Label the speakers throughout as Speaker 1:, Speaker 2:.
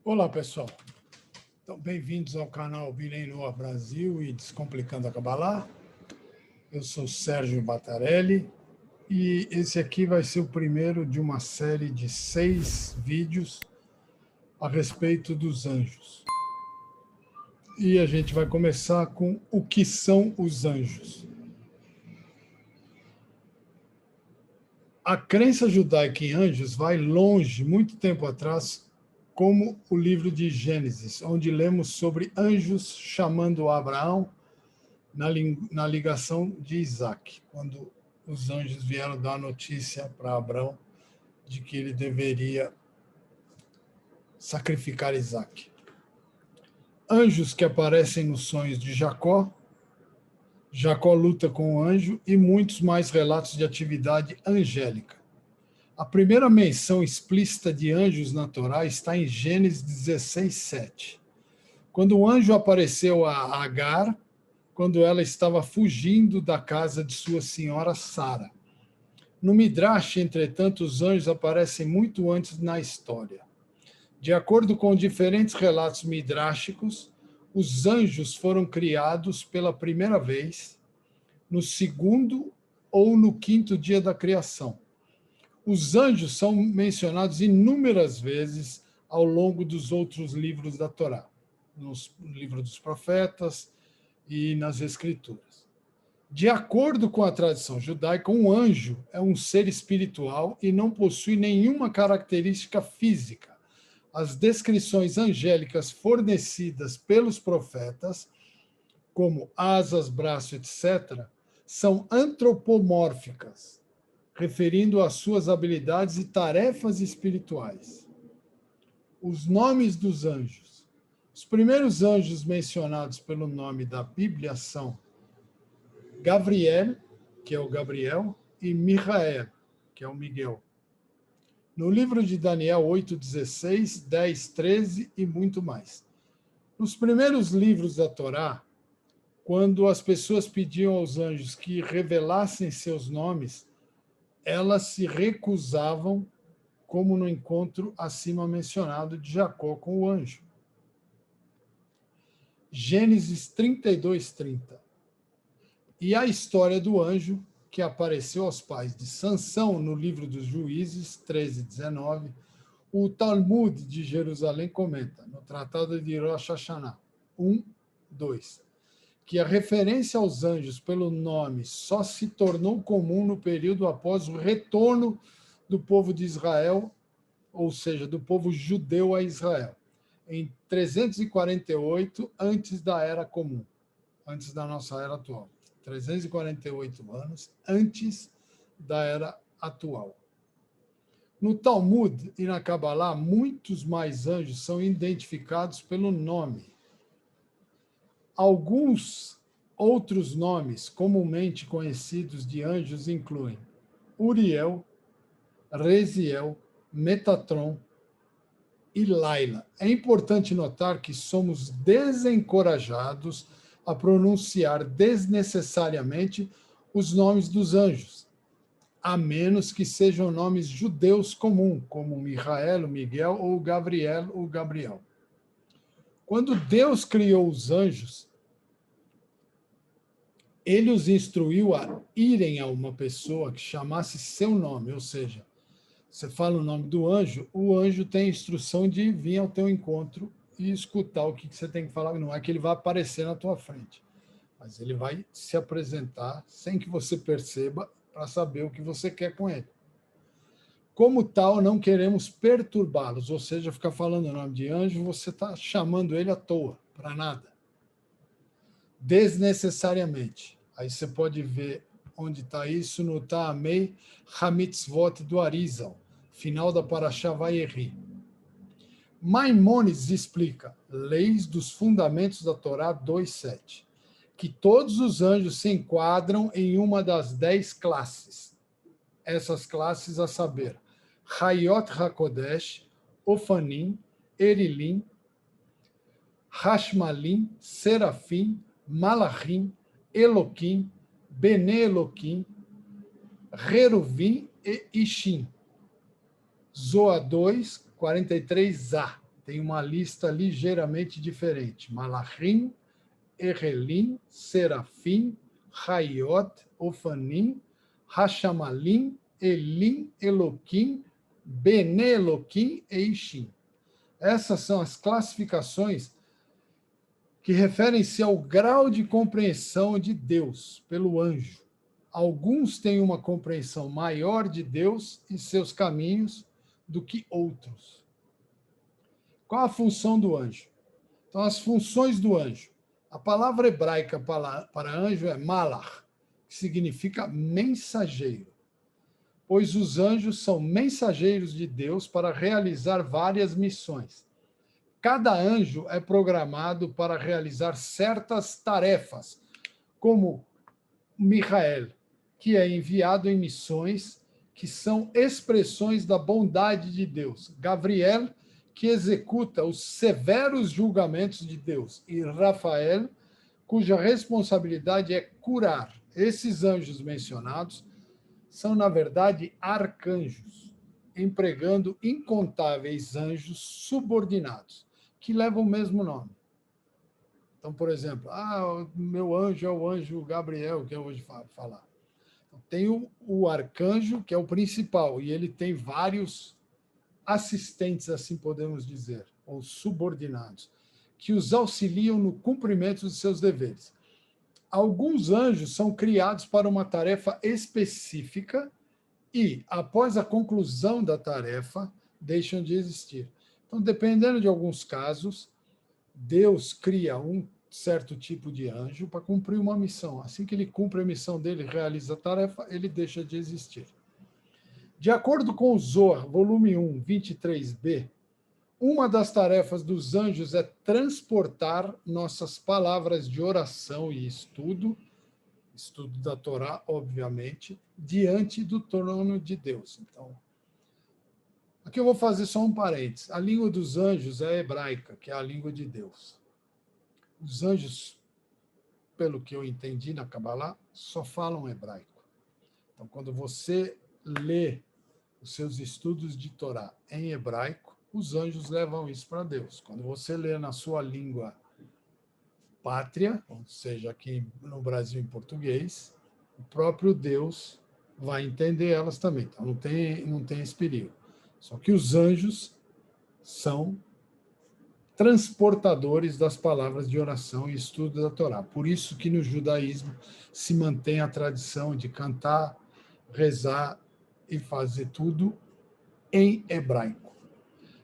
Speaker 1: Olá, pessoal. Então, bem-vindos ao canal Birem Noah Brasil e Descomplicando a Kabbalah. Eu sou Sérgio Battarelli e esse aqui vai ser o primeiro de uma série de 6 vídeos a respeito dos anjos. E a gente vai começar com o que são os anjos. A crença judaica em anjos vai longe, muito tempo atrás, como o livro de Gênesis, onde lemos sobre anjos chamando Abraão na ligação de Isaac, quando os anjos vieram dar notícia para Abraão de que ele deveria sacrificar Isaac. Anjos que aparecem nos sonhos de Jacó, Jacó luta com o anjo e muitos mais relatos de atividade angélica. A primeira menção explícita de anjos na Torá está em Gênesis 16:7, quando o anjo apareceu a Agar, quando ela estava fugindo da casa de sua senhora Sara. No Midrash, entretanto, os anjos aparecem muito antes na história. De acordo com diferentes relatos midrashicos, os anjos foram criados pela primeira vez no segundo ou no quinto dia da criação. Os anjos são mencionados inúmeras vezes ao longo dos outros livros da Torá, no livro dos profetas e nas escrituras. De acordo com a tradição judaica, um anjo é um ser espiritual e não possui nenhuma característica física. As descrições angélicas fornecidas pelos profetas, como asas, braço, etc., são antropomórficas, referindo às suas habilidades e tarefas espirituais. Os nomes dos anjos. Os primeiros anjos mencionados pelo nome da Bíblia são Gabriel, que é o Gabriel, e Michael, que é o Miguel. No livro de Daniel 8:16, 10:13 e muito mais. Nos primeiros livros da Torá, quando as pessoas pediam aos anjos que revelassem seus nomes, elas se recusavam, como no encontro acima mencionado de Jacó com o anjo. Gênesis 32:30. E a história do anjo que apareceu aos pais de Sansão no livro dos Juízes 13:19, o Talmud de Jerusalém comenta, no Tratado de Rosh Hashanah 1:2, que a referência aos anjos pelo nome só se tornou comum no período após o retorno do povo de Israel, ou seja, do povo judeu a Israel, em 348 antes da Era Comum, antes da nossa Era atual. 348 anos antes da Era atual. No Talmud e na Kabbalah, muitos mais anjos são identificados pelo nome. Alguns outros nomes comumente conhecidos de anjos incluem Uriel, Reziel, Metatron e Laila. É importante notar que somos desencorajados a pronunciar desnecessariamente os nomes dos anjos, a menos que sejam nomes judeus comuns, como Michael, Miguel ou Gabriel ou Gabriel. Quando Deus criou os anjos, ele os instruiu a irem a uma pessoa que chamasse seu nome, ou seja, você fala o nome do anjo, o anjo tem a instrução de vir ao teu encontro e escutar o que você tem que falar. Não é que ele vai aparecer na tua frente, mas ele vai se apresentar sem que você perceba para saber o que você quer com ele. Como tal, não queremos perturbá-los, ou seja, ficar falando o nome de anjo, você está chamando ele à toa, para nada. Desnecessariamente. Aí você pode ver onde está isso no Ta'amei Hamitzvot do Arizal, final da Parashá Vayeri. Maimônides explica, Leis dos Fundamentos da Torá 2:7, que todos os anjos se enquadram em uma das 10 classes. Essas classes a saber, Hayot HaKodesh, Ofanim, Erilim, Hashmalim, Serafim, Malachim, Eloquim, Bene Eloquim, Heruvim e Ishim. Zoa 2, 43a. tem uma lista ligeiramente diferente. Malachim, Erelim, Serafim, Hayot, Ofanim, Hashamalim, Elim, Eloquim, Bene Eloquim e Ishim. Essas são as classificações que referem-se ao grau de compreensão de Deus pelo anjo. Alguns têm uma compreensão maior de Deus e seus caminhos do que outros. Qual a função do anjo? Então, as funções do anjo. A palavra hebraica para anjo é malach, que significa mensageiro, pois os anjos são mensageiros de Deus para realizar várias missões. Cada anjo é programado para realizar certas tarefas, como Micael, que é enviado em missões que são expressões da bondade de Deus. Gabriel, que executa os severos julgamentos de Deus. E Rafael, cuja responsabilidade é curar. Esses anjos mencionados são, na verdade, arcanjos, empregando incontáveis anjos subordinados, que levam o mesmo nome. Então, por exemplo, o meu anjo é o anjo Gabriel, que eu hoje falar. Tem o arcanjo, que é o principal, e ele tem vários assistentes, assim podemos dizer, ou subordinados, que os auxiliam no cumprimento de seus deveres. Alguns anjos são criados para uma tarefa específica e, após a conclusão da tarefa, deixam de existir. Então, dependendo de alguns casos, Deus cria um certo tipo de anjo para cumprir uma missão. Assim que ele cumpre a missão dele, realiza a tarefa, ele deixa de existir. De acordo com o Zohar, volume 1, 23b, uma das tarefas dos anjos é transportar nossas palavras de oração e estudo da Torá, obviamente, diante do trono de Deus. Então, aqui eu vou fazer só um parênteses. A língua dos anjos é a hebraica, que é a língua de Deus. Os anjos, pelo que eu entendi na Kabbalah, só falam hebraico. Então, quando você lê os seus estudos de Torá em hebraico, os anjos levam isso para Deus. Quando você lê na sua língua pátria, ou seja, aqui no Brasil em português, o próprio Deus vai entender elas também. Então, não tem esse perigo. Só que os anjos são transportadores das palavras de oração e estudo da Torá. Por isso que no judaísmo se mantém a tradição de cantar, rezar e fazer tudo em hebraico.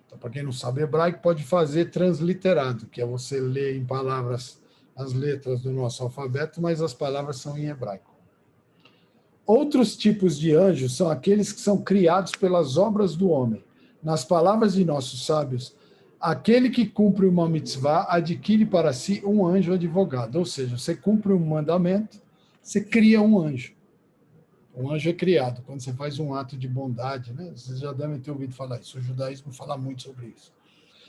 Speaker 1: Então, para quem não sabe hebraico, pode fazer transliterado, que é você ler em palavras as letras do nosso alfabeto, mas as palavras são em hebraico. Outros tipos de anjos são aqueles que são criados pelas obras do homem. Nas palavras de nossos sábios, aquele que cumpre uma mitzvah adquire para si um anjo advogado. Ou seja, você cumpre um mandamento, você cria um anjo. Um anjo é criado quando você faz um ato de bondade, né? Vocês já devem ter ouvido falar isso. O judaísmo fala muito sobre isso.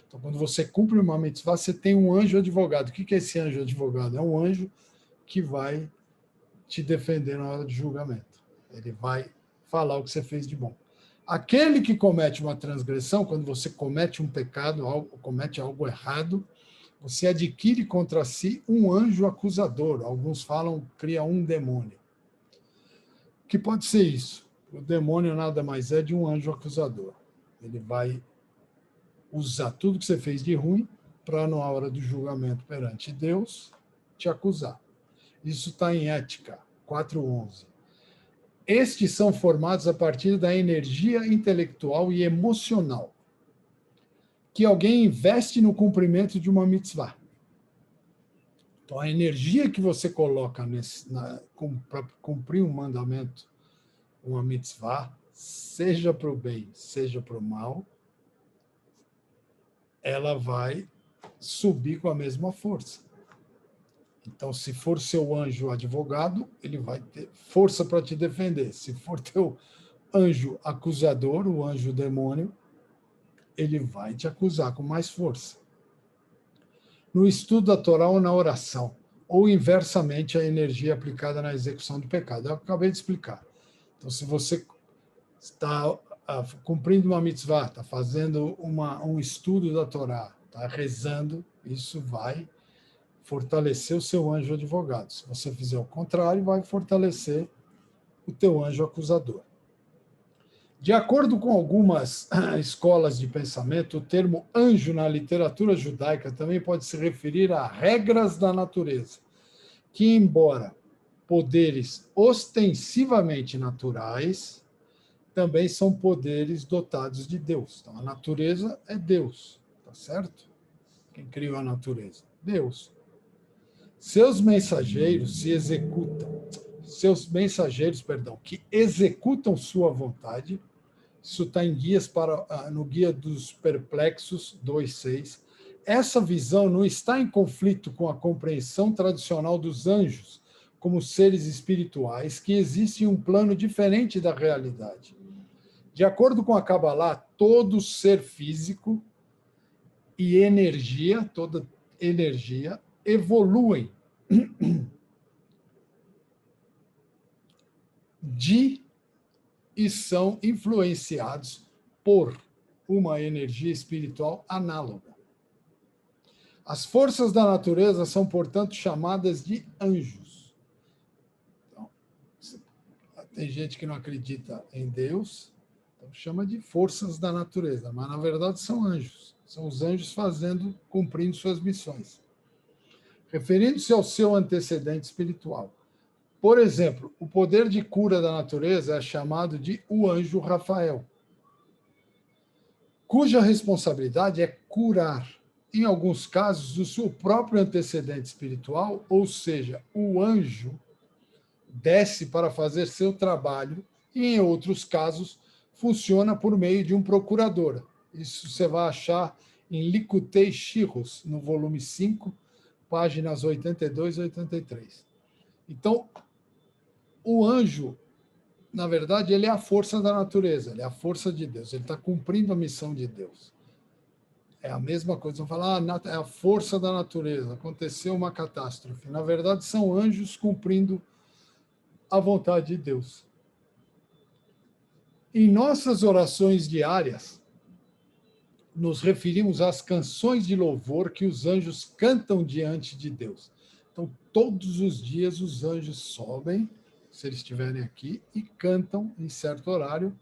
Speaker 1: Então, quando você cumpre uma mitzvah, você tem um anjo advogado. O que é esse anjo advogado? É um anjo que vai te defender na hora de julgamento. Ele vai falar o que você fez de bom. Aquele que comete uma transgressão, quando você comete um pecado, comete algo errado, você adquire contra si um anjo acusador. Alguns falam, cria um demônio. Que pode ser isso. O demônio nada mais é de um anjo acusador. Ele vai usar tudo que você fez de ruim para, na hora do julgamento perante Deus, te acusar. Isso está em Ética 4:11. Estes são formados a partir da energia intelectual e emocional que alguém investe no cumprimento de uma mitzvah. Então, a energia que você coloca para cumprir um mandamento, uma mitzvah, seja para o bem, seja para o mal, ela vai subir com a mesma força. Então, se for seu anjo advogado, ele vai ter força para te defender. Se for teu anjo acusador, o anjo demônio, ele vai te acusar com mais força. No estudo da Torá ou na oração, ou inversamente a energia aplicada na execução do pecado. Eu acabei de explicar. Então, se você está cumprindo uma mitzvah, está fazendo um estudo da Torá, está rezando, isso vai fortalecer o seu anjo advogado. Se você fizer o contrário, vai fortalecer o teu anjo acusador. De acordo com algumas escolas de pensamento, o termo anjo na literatura judaica também pode se referir a regras da natureza, que, embora poderes ostensivamente naturais, também são poderes dotados de Deus. Então, a natureza é Deus, tá certo? Quem criou a natureza? Deus. Seus mensageiros, que executam sua vontade, isso está em no Guia dos Perplexos 2.6. Essa visão não está em conflito com a compreensão tradicional dos anjos como seres espirituais, que existem em um plano diferente da realidade. De acordo com a Kabbalah, todo ser físico e energia, toda energia, evoluem e são influenciados por uma energia espiritual análoga. As forças da natureza são, portanto, chamadas de anjos. Então, tem gente que não acredita em Deus, então chama de forças da natureza, mas na verdade são anjos. São os anjos cumprindo suas missões. Referindo-se ao seu antecedente espiritual. Por exemplo, o poder de cura da natureza é chamado de o anjo Rafael, cuja responsabilidade é curar, em alguns casos, o seu próprio antecedente espiritual, ou seja, o anjo desce para fazer seu trabalho e, em outros casos, funciona por meio de um procurador. Isso você vai achar em Likutei Shirros, no volume 5, páginas 82 e 83. Então, o anjo, na verdade, ele é a força da natureza, ele é a força de Deus, ele está cumprindo a missão de Deus. É a mesma coisa, vão falar, é a força da natureza, aconteceu uma catástrofe. Na verdade, são anjos cumprindo a vontade de Deus. Em nossas orações diárias, nos referimos às canções de louvor que os anjos cantam diante de Deus. Então, todos os dias os anjos sobem, se eles estiverem aqui, e cantam em certo horário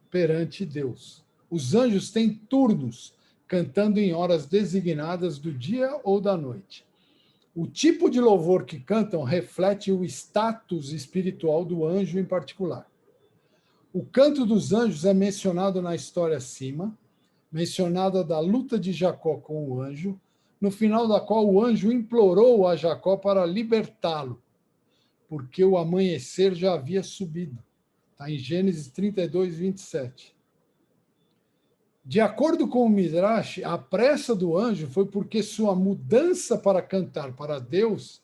Speaker 1: perante Deus. Os anjos têm turnos, cantando em horas designadas do dia ou da noite. O tipo de louvor que cantam reflete o status espiritual do anjo em particular. O canto dos anjos é mencionado na história acima, mencionada da luta de Jacó com o anjo, no final da qual o anjo implorou a Jacó para libertá-lo, porque o amanhecer já havia subido. Está em Gênesis 32, 27. De acordo com o Midrash, a pressa do anjo foi porque sua mudança para cantar para Deus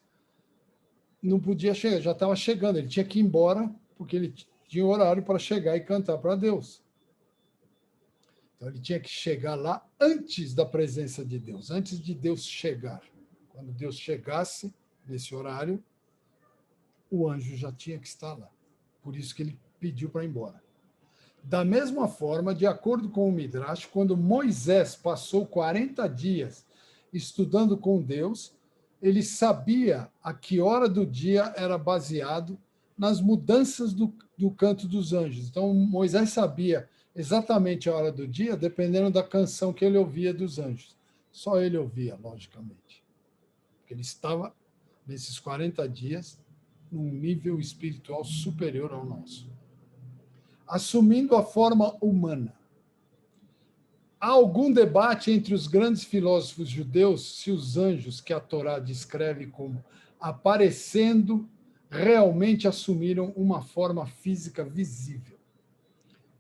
Speaker 1: não podia chegar, já estava chegando, ele tinha que ir embora, porque ele tinha horário para chegar e cantar para Deus. Então, ele tinha que chegar lá antes da presença de Deus, antes de Deus chegar. Quando Deus chegasse nesse horário, o anjo já tinha que estar lá. Por isso que ele pediu para ir embora. Da mesma forma, de acordo com o Midrash, quando Moisés passou 40 dias estudando com Deus, ele sabia a que hora do dia era baseado nas mudanças do canto dos anjos. Então, Moisés sabia exatamente a hora do dia, dependendo da canção que ele ouvia dos anjos. Só ele ouvia, logicamente. Porque ele estava, nesses 40 dias, num nível espiritual superior ao nosso. Assumindo a forma humana. Há algum debate entre os grandes filósofos judeus se os anjos que a Torá descreve como aparecendo realmente assumiram uma forma física visível.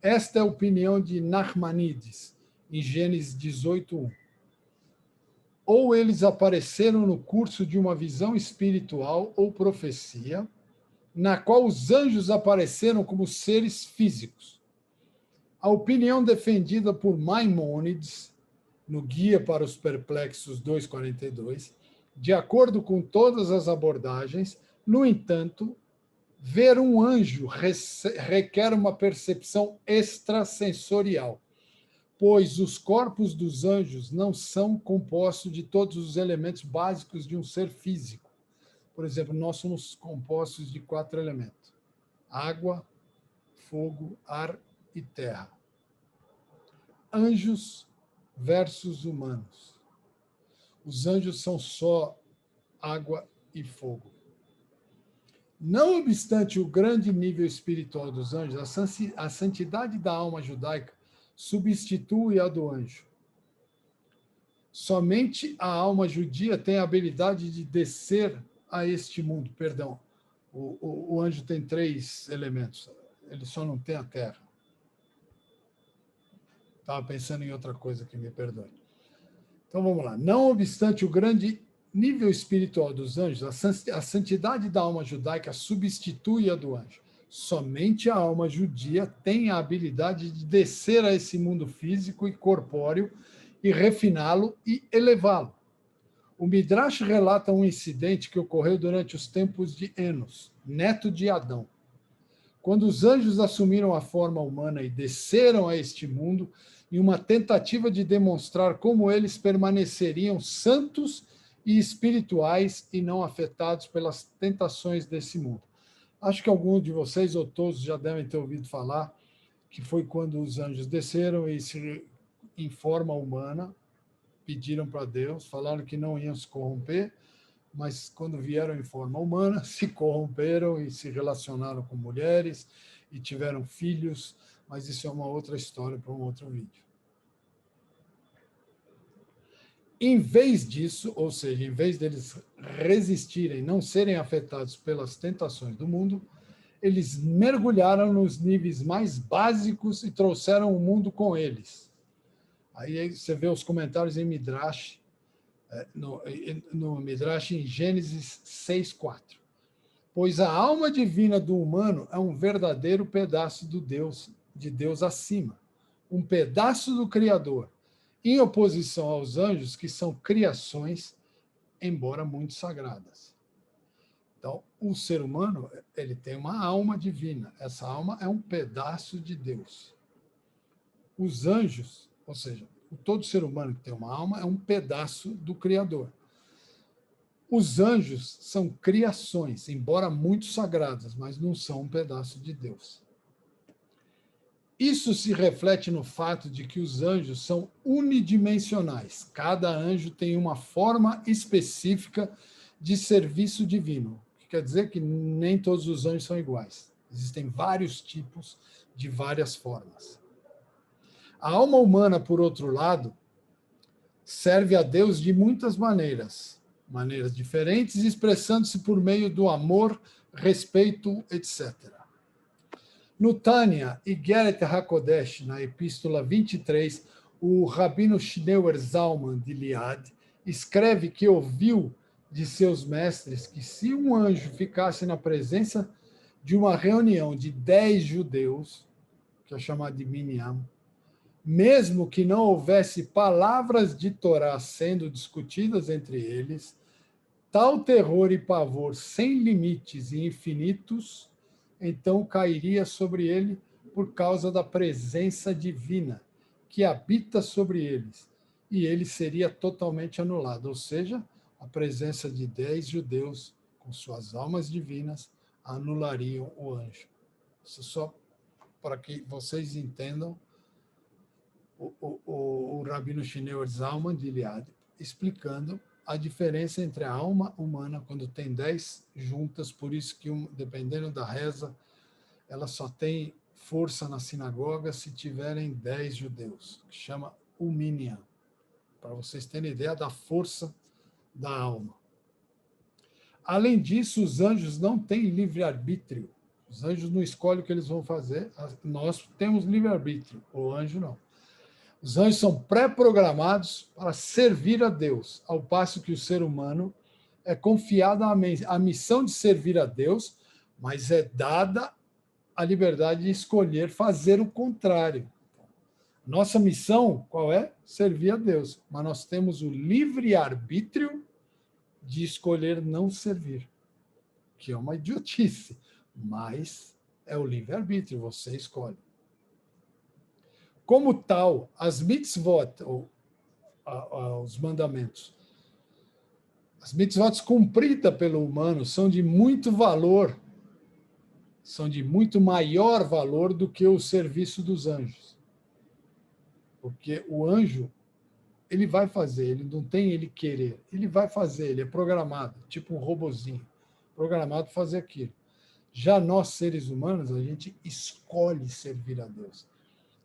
Speaker 1: Esta é a opinião de Nachmanides, em Gênesis 18:1. Ou eles apareceram no curso de uma visão espiritual ou profecia, na qual os anjos apareceram como seres físicos. A opinião defendida por Maimônides, no Guia para os Perplexos 2.42, de acordo com todas as abordagens, no entanto, Ver um anjo requer uma percepção extrasensorial, pois os corpos dos anjos não são compostos de todos os elementos básicos de um ser físico. Por exemplo, nós somos compostos de 4 elementos: água, fogo, ar e terra. Anjos versus humanos. Os anjos são só água e fogo. Não obstante o grande nível espiritual dos anjos, a santidade da alma judaica substitui a do anjo. Somente a alma judia tem a habilidade de descer a este mundo. Perdão, o anjo tem 3 elementos, ele só não tem a terra. Estava pensando em outra coisa que me perdoe. Então vamos lá. Não obstante o grande nível espiritual dos anjos, a santidade da alma judaica substitui a do anjo. Somente a alma judia tem a habilidade de descer a esse mundo físico e corpóreo e refiná-lo e elevá-lo. O Midrash relata um incidente que ocorreu durante os tempos de Enos, neto de Adão. Quando os anjos assumiram a forma humana e desceram a este mundo, em uma tentativa de demonstrar como eles permaneceriam santos e espirituais e não afetados pelas tentações desse mundo. Acho que alguns de vocês, ou todos, já devem ter ouvido falar que foi quando os anjos desceram e em forma humana, pediram para Deus, falaram que não iam se corromper, mas quando vieram em forma humana, se corromperam e se relacionaram com mulheres e tiveram filhos, mas isso é uma outra história para um outro vídeo. Em vez disso, ou seja, em vez deles resistirem, não serem afetados pelas tentações do mundo, eles mergulharam nos níveis mais básicos e trouxeram o mundo com eles. Aí você vê os comentários em Midrash, no Midrash em Gênesis 6:4. Pois a alma divina do humano é um verdadeiro pedaço de Deus acima, um pedaço do Criador, em oposição aos anjos, que são criações, embora muito sagradas. Então, o ser humano, ele tem uma alma divina. Essa alma é um pedaço de Deus. Os anjos, ou seja, todo ser humano que tem uma alma é um pedaço do Criador. Os anjos são criações, embora muito sagradas, mas não são um pedaço de Deus. Isso se reflete no fato de que os anjos são unidimensionais. Cada anjo tem uma forma específica de serviço divino. Que quer dizer que nem todos os anjos são iguais. Existem vários tipos de várias formas. A alma humana, por outro lado, serve a Deus de muitas maneiras diferentes, expressando-se por meio do amor, respeito, etc. No Tânia Igeret HaKodesh, na Epístola 23, o Rabino Shneur Zalman de Liad escreve que ouviu de seus mestres que se um anjo ficasse na presença de uma reunião de 10 judeus, que é chamado de Minyan, mesmo que não houvesse palavras de Torá sendo discutidas entre eles, tal terror e pavor sem limites e infinitos, então cairia sobre ele por causa da presença divina que habita sobre eles, e ele seria totalmente anulado, ou seja, a presença de 10 judeus com suas almas divinas anulariam o anjo. Isso só para que vocês entendam o Rabino Shneur Zalman de Liad explicando a diferença entre a alma humana quando tem 10 juntas, por isso que, dependendo da reza, ela só tem força na sinagoga se tiverem 10 judeus, que chama o Minyan, para vocês terem ideia da força da alma. Além disso, os anjos não têm livre-arbítrio. Os anjos não escolhem o que eles vão fazer, nós temos livre-arbítrio, o anjo não. Os anjos são pré-programados para servir a Deus, ao passo que o ser humano é confiado a missão de servir a Deus, mas é dada a liberdade de escolher fazer o contrário. Nossa missão, qual é? Servir a Deus, mas nós temos o livre-arbítrio de escolher não servir, que é uma idiotice, mas é o livre-arbítrio, você escolhe. Como tal, as mitzvot, os mandamentos, as mitzvot cumpridas pelo humano são de muito valor, são de muito maior valor do que o serviço dos anjos. Porque o anjo, ele vai fazer, ele não tem ele querer, ele vai fazer, ele é programado, tipo um robozinho, programado para fazer aquilo. Já nós, seres humanos, a gente escolhe servir a Deus.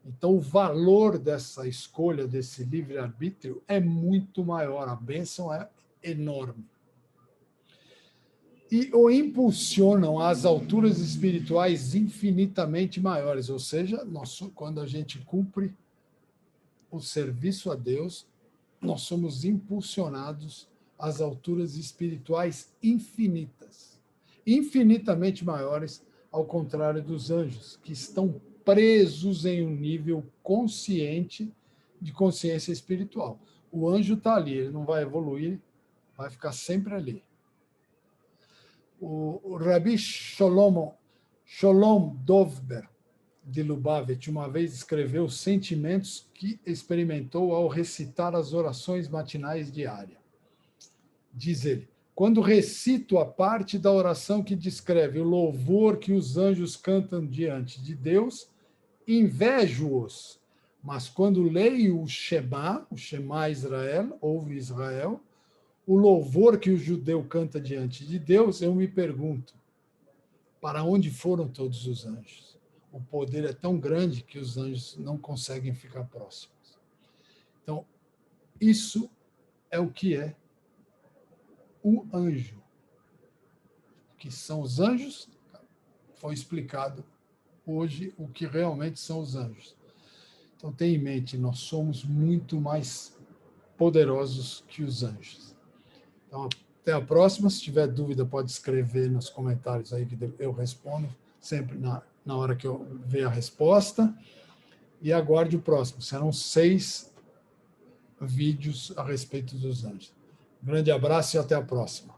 Speaker 1: Então, o valor dessa escolha, desse livre-arbítrio, é muito maior, a bênção é enorme. E o impulsionam às alturas espirituais infinitamente maiores, ou seja, quando a gente cumpre o serviço a Deus, nós somos impulsionados às alturas espirituais infinitas, infinitamente maiores, ao contrário dos anjos, que estão presos em um nível consciente de consciência espiritual. O anjo está ali, ele não vai evoluir, vai ficar sempre ali. O Rabi Sholom Dovber, de Lubavitch, uma vez escreveu os sentimentos que experimentou ao recitar as orações matinais diárias. Diz ele: quando recito a parte da oração que descreve o louvor que os anjos cantam diante de Deus, invejo-os. Mas quando leio o Shema Israel, ouve Israel, o louvor que o judeu canta diante de Deus, eu me pergunto, para onde foram todos os anjos? O poder é tão grande que os anjos não conseguem ficar próximos. Então, isso é o que é o anjo. O que são os anjos? Foi explicado hoje o que realmente são os anjos. Então, tenha em mente, nós somos muito mais poderosos que os anjos. Então, até a próxima. Se tiver dúvida, pode escrever nos comentários aí que eu respondo, sempre na hora que eu ver a resposta. E aguarde o próximo. Serão 6 vídeos a respeito dos anjos. Um grande abraço e até a próxima.